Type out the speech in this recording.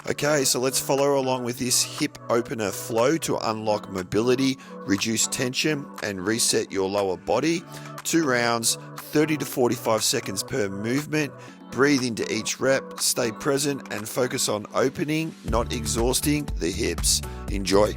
Okay, so let's follow along with this hip opener flow to unlock mobility, reduce tension, and reset your lower body. 2 rounds, 30 to 45 seconds per movement. Breathe into each rep, stay present, and focus on opening, not exhausting the hips. Enjoy.